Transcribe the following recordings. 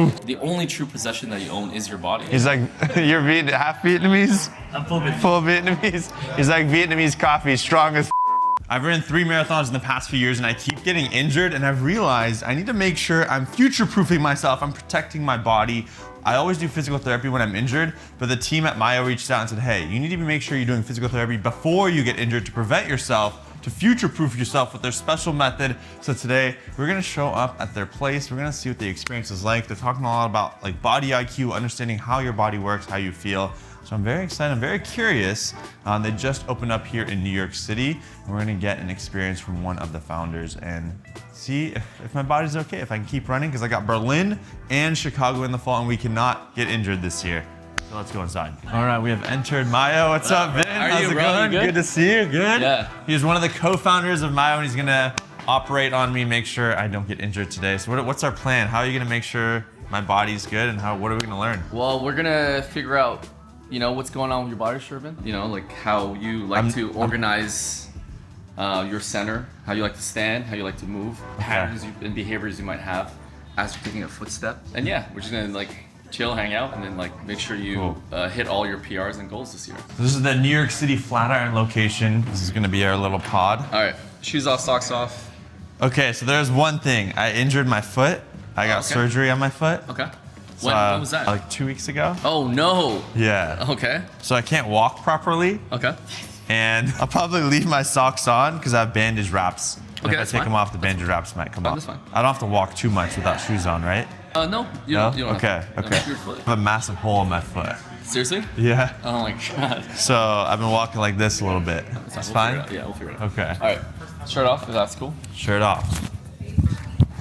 Ooh. The only true possession that you own is your body. He's like, you're half Vietnamese? I'm full Vietnamese. Full Vietnamese? He's like, Vietnamese coffee, strong as I've ran 3 marathons in the past few years and I keep getting injured, and I've realized I need to make sure I'm future-proofing myself. I'm protecting my body. I always do physical therapy when I'm injured, but the team at Myo reached out and said, hey, you need to make sure you're doing physical therapy before you get injured to prevent yourself, to future-proof yourself with their special method. So today, we're gonna show up at their place. We're gonna see what the experience is like. They're talking a lot about like body IQ, understanding how your body works, how you feel. So I'm very excited, I'm very curious. They just opened up here in New York City, and we're gonna get an experience from one of the founders and see if my body's okay, if I can keep running, because I got Berlin and Chicago in the fall, and we cannot get injured this year. So let's go inside. All right, we have entered Myo. What's up, Vin? How's it going? Good to see you, good? Yeah. He's one of the co-founders of Myo, and he's gonna operate on me, make sure I don't get injured today. So what's our plan? How are you gonna make sure my body's good, and what are we gonna learn? Well, we're gonna figure out, you know, what's going on with your body, Shervin. You know, like how you like to organize your center, how you like to stand, how you like to move, patterns and behaviors you might have as you're taking a footstep. And yeah, we're just gonna like chill, hang out, and then like make sure you hit all your PRs and goals this year. This is the New York City Flatiron location. This is gonna be our little pod. All right, shoes off, socks off. Okay, so there's one thing. I injured my foot. I got surgery on my foot. Okay. So, when was that? Like 2 weeks ago. Oh no. Yeah. Okay. So I can't walk properly. Okay. And I'll probably leave my socks on because I have bandage wraps. And Okay, if I that's take fine. them off, the bandage wraps might come off. That's fine. I don't have to walk too much without shoes on, right? No, you don't. You don't Okay, have to. okay. No, your foot. I have a massive hole in my foot. Seriously? Yeah. Oh my god. So I've been walking like this a little bit. It's fine? Yeah, we'll figure it out. Okay. All right. Shirt off, if that's cool. Shirt off.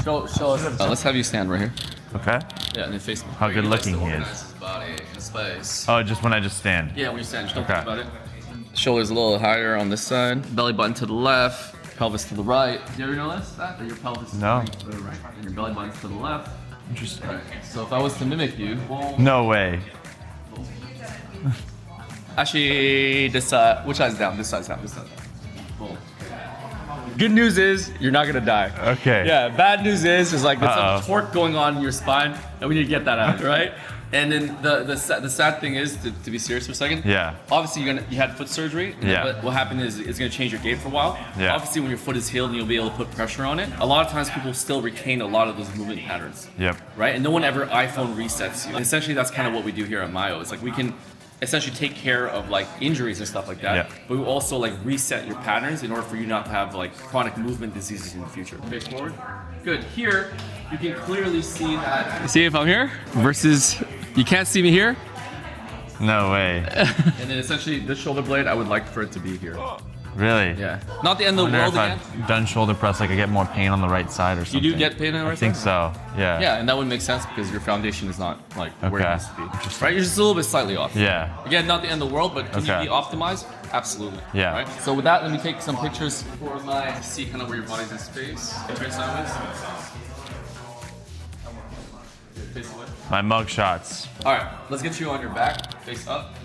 Show us. Let's have you stand right here. Okay. Yeah, and then face me. How good looking he is. His body in space. Oh, just when I just stand. Yeah, when you stand, just don't Okay. think about it. Shoulders a little higher on this side. Belly button to the left. Pelvis to the right. Do you ever notice that? That your pelvis is No. to the right and your belly button's to the left. Interesting. Right. So if I was to mimic you, No way. actually, this side. Which side's down? This side's down. This side's down. Boom. Good news is you're not gonna die. Okay. Yeah. Bad news is there's like there's Uh-oh. some torque going on in your spine, and we need to get that out, right? And then the sad thing is to be serious for a second. Yeah. Obviously you had foot surgery. Yeah. But what happened is it's gonna change your gait for a while. Yeah. Obviously when your foot is healed, you'll be able to put pressure on it. A lot of times people still retain a lot of those movement patterns. Yep. Right? And no one ever iPhone resets you. And essentially that's kind of what we do here at Myo. It's like we can essentially take care of like injuries and stuff like that. Yeah. But we also like reset your patterns in order for you not to have like chronic movement diseases in the future. Face forward. Good. Here, you can clearly see that. See if I'm here versus you can't see me here. No way. And then essentially this shoulder blade, I would like for it to be here. Really? Yeah. Not the end of the I world wonder again. if I've done shoulder press, like I get more pain on the right side or something. You do get pain on the right I think side? so. Yeah. Yeah, and that would make sense because your foundation is not like where it Okay. needs to be. Right? You're just a little bit slightly off. Yeah. Again, not the end of the world, but can Okay. you be optimized? Absolutely. Yeah. Right? So with that, let me take some pictures for my see kind of where your body's in space. Turn sideways. Face away. My mug shots. All right, let's get you on your back, face up.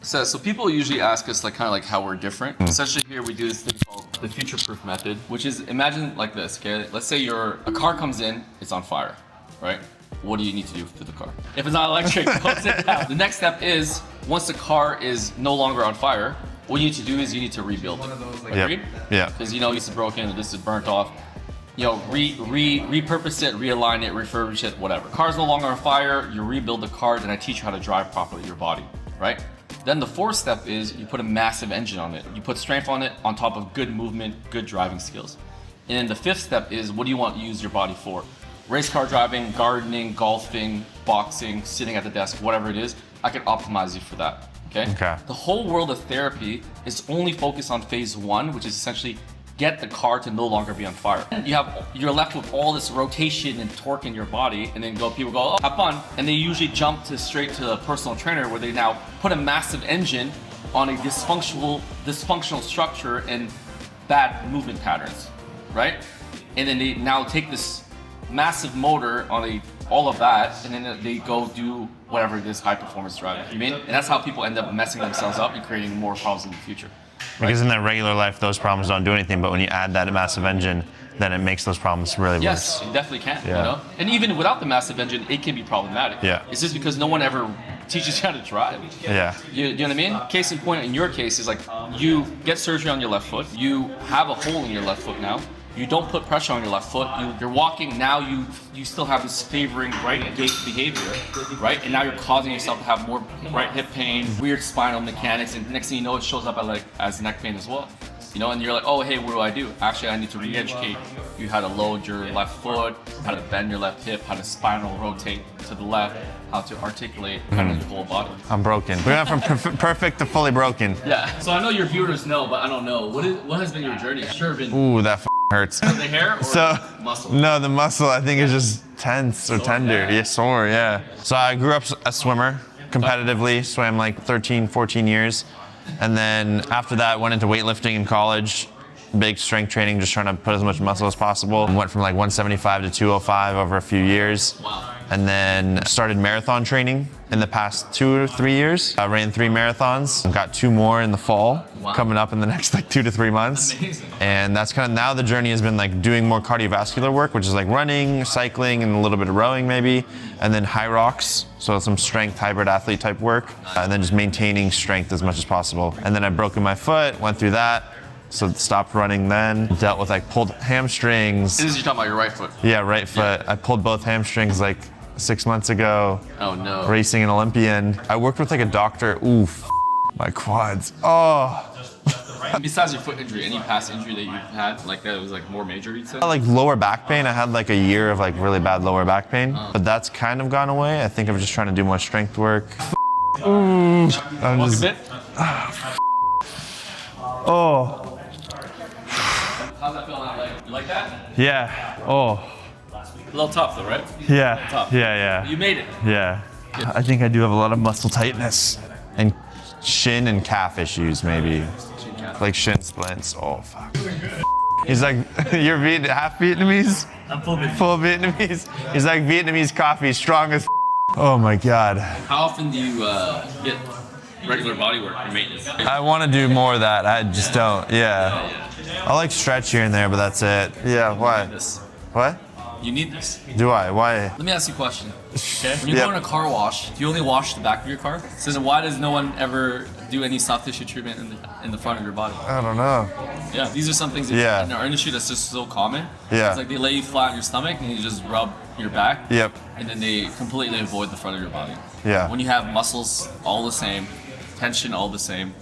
So people usually ask us like kind of like how we're different. Essentially here we do this thing called the future-proof method, which is imagine like this, okay? Let's say a car comes in, it's on fire, right? What do you need to do to the car? If it's not electric, close it down. The next step is once the car is no longer on fire, what you need to do is you need to rebuild it. Yep. Agreed? Yeah. Because you know this is broken, this is burnt off. You know, repurpose it, realign it, refurbish it, whatever. Car's no longer on fire, you rebuild the car, then I teach you how to drive properly your body, right? Then the fourth step is you put a massive engine on it. You put strength on it on top of good movement, good driving skills. And then the fifth step is what do you want to use your body for? Race car driving, gardening, golfing, boxing, sitting at the desk, whatever it is, I can optimize you for that, okay? Okay. The whole world of therapy is only focused on phase one, which is essentially get the car to no longer be on fire. You're left with all this rotation and torque in your body, and then people go, oh, have fun. And they usually jump straight to a personal trainer where they now put a massive engine on a dysfunctional structure and bad movement patterns, right? And then they now take this massive motor on all of that, and then they go do whatever it is, high performance driving. You mean? And that's how people end up messing themselves up and creating more problems in the future. Because in their regular life, those problems don't do anything, but when you add that massive engine, then it makes those problems really worse. Yes, it definitely can. You know, and even without the massive engine, it can be problematic. Yeah. It's just because no one ever teaches you how to drive. Yeah. You know what I mean? Case in point, in your case, is like you get surgery on your left foot. You have a hole in your left foot now. You don't put pressure on your left foot. You're walking now. You still have this favoring right gait behavior, right? And now you're causing yourself to have more right hip pain, weird spinal mechanics, and next thing you know, it shows up as neck pain as well. You know, and you're like, oh, hey, what do? Actually, I need to re-educate you how to load your left foot, how to bend your left hip, how to spinal rotate to the left, how to articulate kind of your whole body. I'm broken. We went from perfect to fully broken. Yeah. So I know your viewers know, but I don't know. What has been your journey? Shervin. Ooh, that hurts. The hair or muscle? No, the muscle I think is just tense or tender. Yeah, sore, yeah. So I grew up a swimmer, competitively, swam like 13, 14 years. And then after that, went into weightlifting in college, big strength training, just trying to put as much muscle as possible. Went from like 175 to 205 over a few years. Wow. And then started marathon training in the past 2 or 3 years. I ran 3 marathons, got 2 more in the fall, coming up in the next like 2 to 3 months. Amazing. And that's kind of, now the journey has been like doing more cardiovascular work, which is like running, cycling, and a little bit of rowing maybe. And then high rocks, so some strength hybrid athlete type work. And then just maintaining strength as much as possible. And then I broken my foot, went through that. So stopped running then, dealt with like pulled hamstrings. This is you're talking about your right foot. Yeah, right foot. I pulled both hamstrings like 6 months ago. Oh no. Racing an Olympian. I worked with like a doctor. Oof, my quads. Oh. Besides your foot injury, any past injury that you've had, like that was like more major, you'd say? Like lower back pain. I had like a year of like really bad lower back pain, but that's kind of gone away. I think I'm just trying to do more strength work. Ooh. What's a bit? Oh. How's that feel now? You like that? Yeah. Oh. A little tough though, right? Yeah. Tough. Yeah. You made it. Yeah. I think I do have a lot of muscle tightness and shin and calf issues maybe. Like shin splints. Oh fuck. He's like, you're half Vietnamese? I'm full Vietnamese. Full Vietnamese? He's like Vietnamese coffee, strong as Oh my God. How often do you get regular body work or maintenance? I want to do more of that. I just don't. Yeah. I like stretch here and there, but that's it. Yeah, why? What? You need this. Do I? Why? Let me ask you a question. Okay. When you go in a car wash, do you only wash the back of your car? So then why does no one ever do any soft tissue treatment in the front of your body? I don't know. Yeah, these are some things that in our industry that's just so common. Yeah. It's like they lay you flat on your stomach and you just rub your back. Yep. And then they completely avoid the front of your body. Yeah. When you have muscles all the same, tension all the same.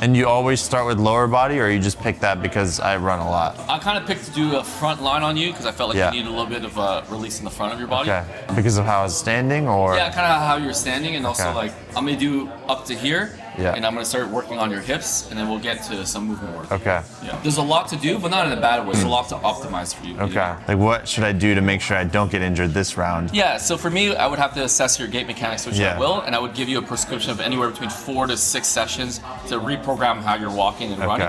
And you always start with lower body, or you just pick that because I run a lot? I kind of picked to do a front line on you because I felt like you needed a little bit of a release in the front of your body. Okay. Because of how I was standing, or? Yeah, kind of how you're standing, and also like I'm gonna do up to here, and I'm gonna start working on your hips, and then we'll get to some movement work. Okay. Yeah. There's a lot to do, but not in a bad way. There's a lot to optimize for you. Okay. Like what should I do to make sure I don't get injured this round? Yeah. So for me, I would have to assess your gait mechanics, which I will, and I would give you a prescription of anywhere between 4 to 6 sessions to reprogram how you're walking and running.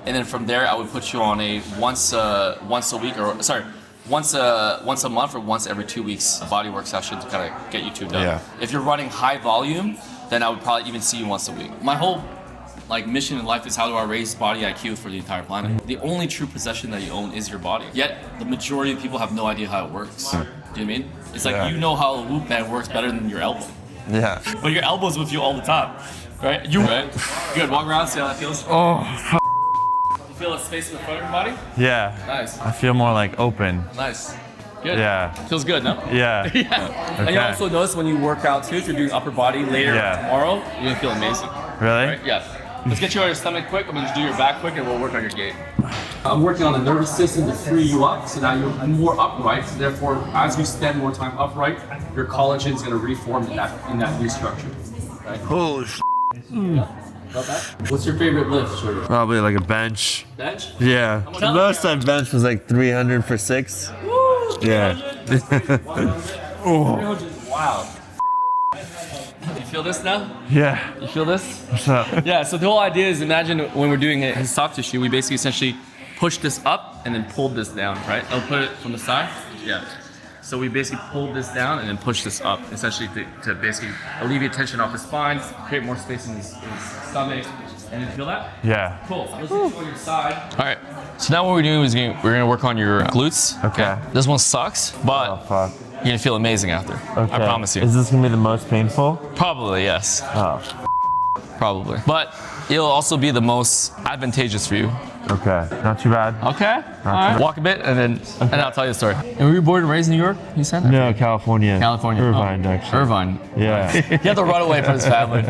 And then from there, I would put you on a once a week, or sorry, once a month or once every 2 weeks bodywork session to kind of get you tuned up. Yeah. If you're running high volume, then I would probably even see you once a week. My whole mission in life is how do I raise body IQ for the entire planet. The only true possession that you own is your body. Yet the majority of people have no idea how it works. Do you know what I mean? It's like you know how a whoop band works better than your elbow. Yeah. But your elbow's with you all the time, right? Right? Good. Walk around, see how that feels. Oh. You feel a space in the front of your body? Yeah. Nice. I feel more like open. Nice. Good. Yeah. Feels good, no? Yeah. Yeah. And you also notice when you work out too, if you're doing upper body later tomorrow, you're gonna feel amazing. Really? Right? Yeah. Let's get you on your stomach quick. I'm gonna just do your back quick and we'll work on your gait. I'm working on the nervous system to free you up, so now you're more upright. So therefore, as you spend more time upright, your collagen is gonna reform in that new structure. Right? Holy sh**. About that? What's your favorite lift, Shervin? Probably like a bench. Bench? Yeah. The most I benched was like 300 for 6. Woo! Yeah. 300. Wow. You feel this now? Yeah. You feel this? What's up? Yeah, so the whole idea is imagine when we're doing his soft tissue, we basically essentially push this up and then pulled this down, right? I'll put it from the side. Yeah. So we basically pulled this down and then push this up, essentially to basically alleviate tension off his spine, create more space in his stomach, And then feel that? Yeah. Cool. Let's go on your side. All right. So now what we're doing is we're gonna work on your glutes. Okay. This one sucks, but Oh, fuck. you're gonna feel amazing after. Okay. I promise you. Is this gonna be the most painful? Probably, yes. Oh. Probably. But it'll also be the most advantageous for you. Okay. Not too bad. Okay. All right. Walk a bit and then I'll tell you the story. And were you born and raised in New York? You said? No, California. California. Irvine, actually. Irvine. Yeah. You have to run away from his family.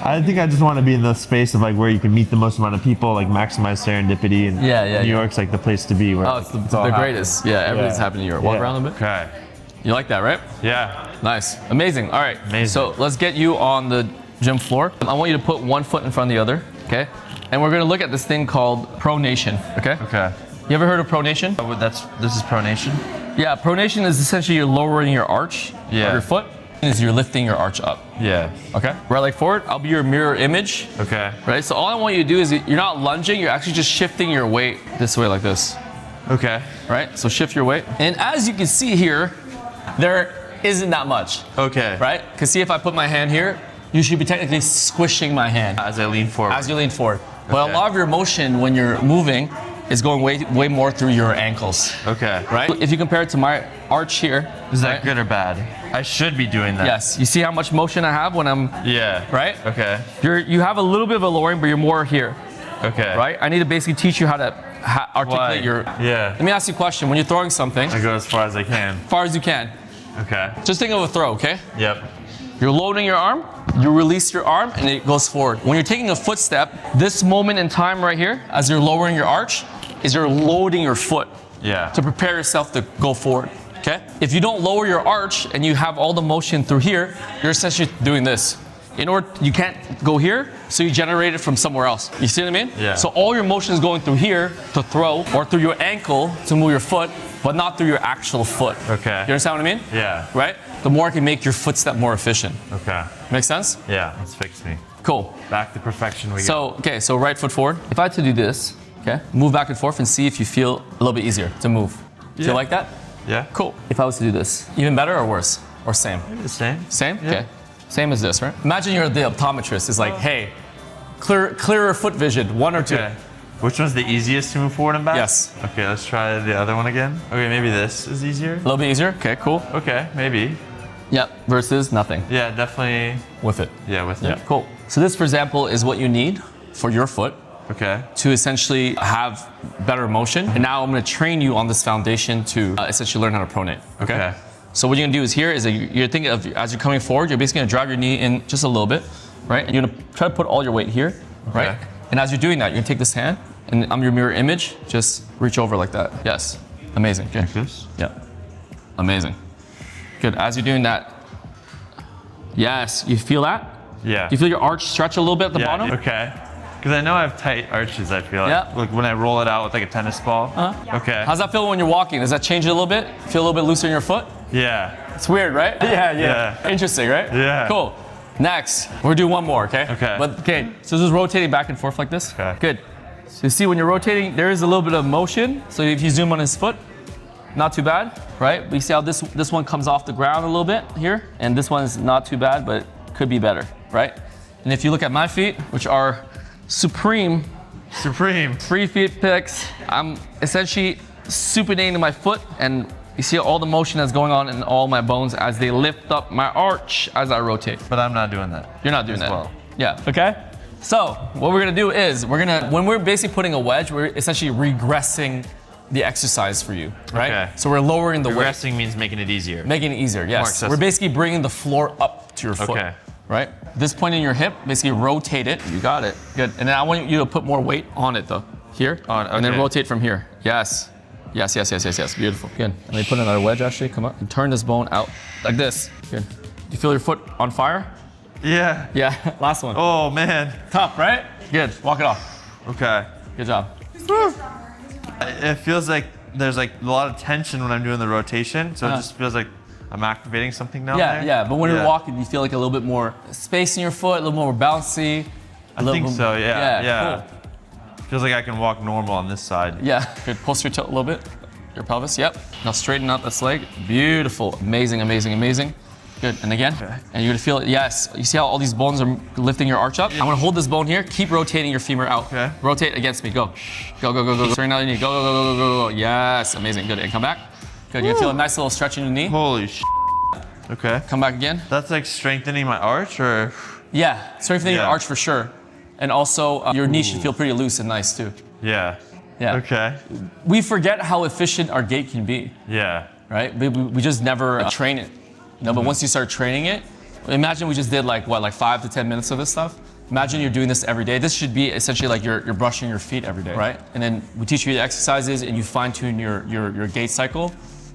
I think I just want to be in the space of like where you can meet the most amount of people, like maximize serendipity, and New York's like the place to be. Where Oh, it's the greatest. Yeah, everything's happening in New York. Walk around a little bit. Okay. You like that, right? Yeah. Nice. Amazing. All right. Amazing. So let's get you on the gym floor. I want you to put one foot in front of the other, okay? And we're gonna look at this thing called pronation, okay? Okay. You ever heard of pronation? Oh, this is pronation. Yeah, pronation is essentially you're lowering your arch of your foot, is you're lifting your arch up. Yeah. Okay. Right leg forward. I'll be your mirror image. Okay. Right. So all I want you to do is you're not lunging. You're actually just shifting your weight this way, like this. Okay. Right. So shift your weight. And as you can see here, there isn't that much. Okay. Right. Because see, if I put my hand here, you should be technically squishing my hand As I lean forward. as you lean forward. But a lot of your motion when you're moving is going way more through your ankles. Okay. Right. If you compare it to my arch here, Is that good or bad? I should be doing that. Yes. You see how much motion I have when I'm Yeah. right? Okay. You have a little bit of a lowering, but you're more here, Okay. right? I need to basically teach you how to articulate your. Yeah. Let me ask you a question. When you're throwing something, I go as far as I can. as far as you can, Okay. just think of a throw, okay? Yep. You're loading your arm, you release your arm, and it goes forward. When you're taking a footstep, this moment in time right here, as you're lowering your arch, is you're loading your foot Yeah. to prepare yourself to go forward. Okay? If you don't lower your arch and you have all the motion through here, you're essentially doing this. You can't go here, so you generate it from somewhere else. You see what I mean? Yeah. So all your motion is going through here to throw, or through your ankle to move your foot, but not through your actual foot. Okay. You understand what I mean? Yeah. Right? The more I can make your footstep more efficient. Okay. Make sense? Yeah. Let's fix me. Cool. Back to perfection we go. So, okay, so right foot forward. If I had to do this, okay, move back and forth and see if you feel a little bit easier to move. Do you like that? Yeah. Cool. If I was to do this, even better or worse? Or same? The same. Same? Yeah. Okay. Same as this, right? Imagine you're the optometrist. It's like, hey, clearer foot vision, one or two. Okay. Which one's the easiest to move forward and back? Yes. Okay, let's try the other one again. Okay, maybe this is easier. A little bit easier? Okay, cool. Okay, maybe. Yep, versus nothing Yeah, definitely. with it. Yeah, with Yeah, it. cool. So this, for example, is what you need for your foot Okay. to essentially have better motion. And now I'm gonna train you on this foundation to essentially learn how to pronate, okay? Okay. So what you're gonna do is here is you're thinking of, as you're coming forward, you're basically gonna drive your knee in just a little bit, right? And you're gonna try to put all your weight here, right? Okay. And as you're doing that, you're gonna take this hand, and I'm your mirror image, just reach over like that. Yes, amazing, good. Like this? Yeah, amazing. Good, as you're doing that, yes, you feel that? Yeah. You feel your arch stretch a little bit at the Yeah, bottom? Okay. Because I know I have tight arches, I feel like. Yeah. Like when I roll it out with like a tennis ball. Okay. How's that feel when you're walking? Does that change it a little bit? Feel a little bit looser in your foot? Yeah. It's weird, right? Yeah, Yeah. Interesting, right? Yeah. Cool. Next, we're gonna do one more, okay? Okay. But okay, so this is rotating back and forth like this. Okay. Good. So you see when you're rotating, there is a little bit of motion. So if you zoom on his foot, not too bad, right? But you see how this one comes off the ground a little bit here, and this one's not too bad, but could be better, right? And if you look at my feet, which are supreme 3 feet picks, I'm essentially supinating my foot, and you see all the motion that's going on in all my bones as they lift up my arch as I rotate. But I'm not doing that. You're not doing As that. well. Yeah, okay? So what we're gonna do is, when we're basically putting a wedge, we're essentially regressing the exercise for you, right? Okay. So we're lowering the weight, Regressing means making it easier. making it easier, yes. accessible. We're basically bringing the floor up to your foot, Okay. right? This point in your hip, basically rotate it. You got it, good. And then I want you to put more weight on it though, here. And then okay. rotate from here, yes. Yes, beautiful, good. And then put another wedge actually, come up, and turn this bone out like this, good. You feel your foot on fire? Yeah. Yeah, last one. Oh man. Tough, right? Good, walk it off. Okay. Good job. It feels like there's like a lot of tension when I'm doing the rotation, so it just feels like I'm activating something down there. Yeah, but when you're walking, you feel like a little bit more space in your foot, a little more bouncy. I think so, yeah. Cool. Feels like I can walk normal on this side. Yeah, good. Pulse your tilt a little bit. Your pelvis, yep. Now straighten out this leg. Beautiful, amazing. Good, and again. And you're gonna feel it, yes. You see how all these bones are lifting your arch up? I'm gonna hold this bone here, keep rotating your femur out. Okay. Rotate against me, go. Go, go, go, go. Straighten out your knee, go, go, go, go, go, go. Yes, amazing, good, and come back. Good, you feel a nice little stretch in your knee. Holy sh. Okay. Come back again. That's like strengthening my arch, or? Yeah, strengthening your arch for sure. And also, your knee should feel pretty loose and nice too. Yeah. Yeah. Okay. We forget how efficient our gait can be. Yeah. Right? We just never train it. You know, but once you start training it, imagine we just did like 5 to 10 minutes of this stuff. Imagine you're doing this every day. This should be essentially like you're brushing your feet every day, right? And then we teach you the exercises and you fine tune your gait cycle,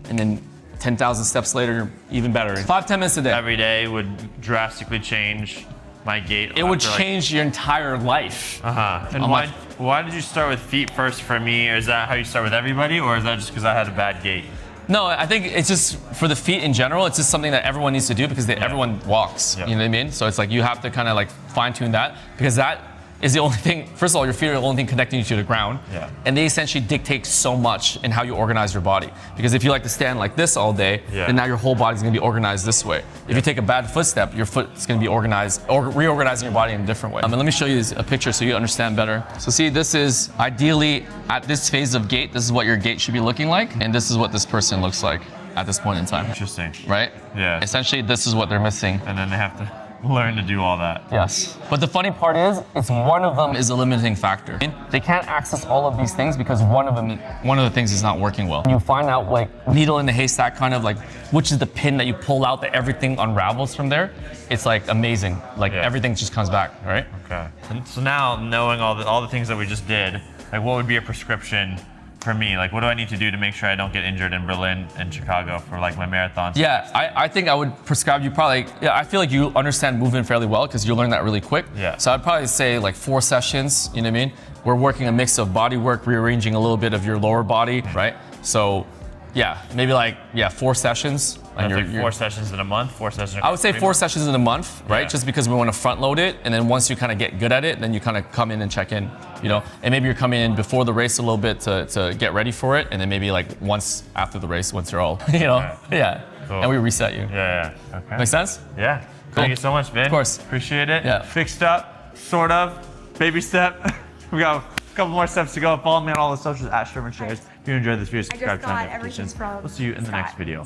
and then 10,000 steps later, you're even better. 5-10 minutes a day. Every day would drastically change my gait. It would change your entire life. And why did you start with feet first for me? Or is that how you start with everybody, or is that just because I had a bad gait? No, I think it's just for the feet in general, it's just something that everyone needs to do because everyone walks, you know what I mean? So it's like you have to kind of like fine tune that, because that is the only thing, first of all, your feet are the only thing connecting you to the ground. Yeah. And they essentially dictate so much in how you organize your body. Because if you like to stand like this all day, then now your whole body's gonna be organized this way. If you take a bad footstep, your foot's gonna be organized, or reorganizing your body in a different way. And let me show you a picture so you understand better. So see, this is ideally, at this phase of gait, this is what your gait should be looking like, and this is what this person looks like at this point in time. Interesting. Right? Yeah. Essentially, this is what they're missing. And then they have to learn to do all that. Yes. But the funny part is one of them is a limiting factor. They can't access all of these things because one of the things is not working well. You find out like needle in the haystack, kind of like which is the pin that you pull out that everything unravels from there. It's like amazing. Like everything just comes back, right? Okay. And so now knowing all the things that we just did, like what would be a prescription for me? Like what do I need to do to make sure I don't get injured in Berlin and Chicago for like my marathons? Yeah, I think I would prescribe you probably, I feel like you understand movement fairly well because you learn that really quick. Yeah. So I'd probably say like 4 sessions, you know what I mean? We're working a mix of body work, rearranging a little bit of your lower body, right? So yeah, maybe like, 4 sessions. And like 4 sessions in a month, 4 sessions. I would say 4 sessions in a month, right? Just because we want to front load it, and then once you kind of get good at it, then you kind of come in and check in, you know? And maybe you're coming in before the race a little bit to get ready for it, and then maybe like once after the race, once you're all, you know? Yeah. Cool. And we reset you. Yeah. Okay. Make sense? Yeah. Cool. Thank you so much, Vin. Of course. Appreciate it. Yeah. Fixed up, sort of. Baby step. We got a couple more steps to go. Follow me on all the socials at Shervin Shares. If you enjoyed this video, subscribe to my notifications. We'll see you in the next video.